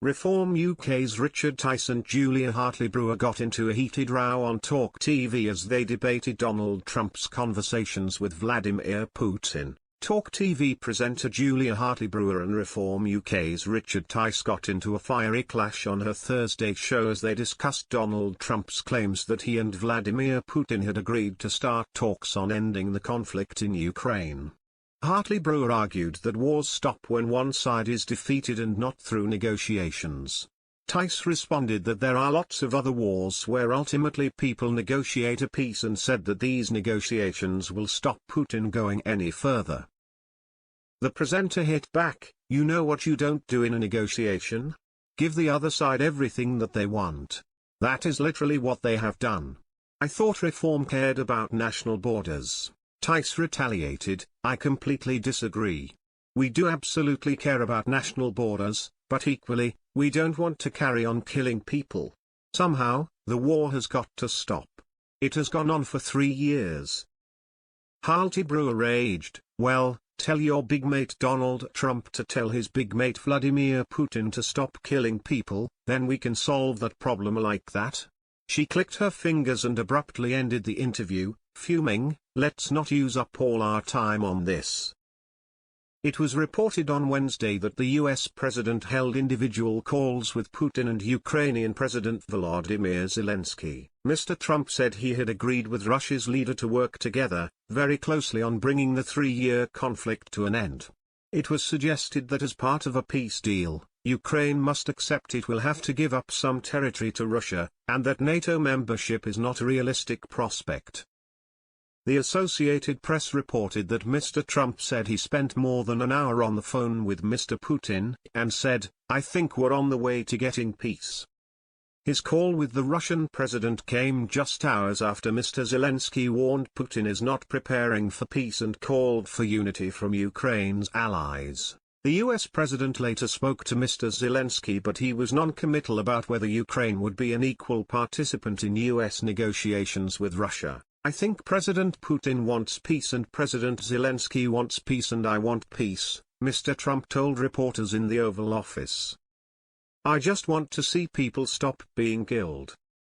Reform UK's Richard Tice and Julia Hartley Brewer got into a heated row on TalkTV as they debated Donald Trump's conversations with Vladimir Putin. TalkTV presenter Julia Hartley Brewer and Reform UK's Richard Tice got into a fiery clash on her Thursday show as they discussed Donald Trump's claims that he and Vladimir Putin had agreed to start talks on ending the conflict in Ukraine. Hartley Brewer argued that wars stop when one side is defeated and not through negotiations. Tice responded that there are lots of other wars where ultimately people negotiate a peace and said that these negotiations will stop Putin going any further. The presenter hit back, "You know what you don't do in a negotiation? Give the other side everything that they want. That is literally what they have done. I thought reform cared about national borders." Tice retaliated, "I completely disagree. We do absolutely care about national borders, but equally, we don't want to carry on killing people. Somehow, the war has got to stop. It has gone on for 3 years." Hartley Brewer raged, "Well, tell your big mate Donald Trump to tell his big mate Vladimir Putin to stop killing people, then we can solve that problem like that." She clicked her fingers and abruptly ended the interview, fuming, "Let's not use up all our time on this." It was reported on Wednesday that the US president held individual calls with Putin and Ukrainian President Volodymyr Zelensky. Mr. Trump said he had agreed with Russia's leader to work together, very closely on bringing the 3-year conflict to an end. It was suggested that as part of a peace deal, Ukraine must accept it will have to give up some territory to Russia, and that NATO membership is not a realistic prospect. The Associated Press reported that Mr. Trump said he spent more than an hour on the phone with Mr. Putin, and said, "I think we're on the way to getting peace." His call with the Russian president came just hours after Mr. Zelensky warned Putin is not preparing for peace and called for unity from Ukraine's allies. The US president later spoke to Mr. Zelensky, but he was non-committal about whether Ukraine would be an equal participant in US negotiations with Russia. "I think President Putin wants peace and President Zelensky wants peace and I want peace," Mr. Trump told reporters in the Oval Office. "I just want to see people stop being killed.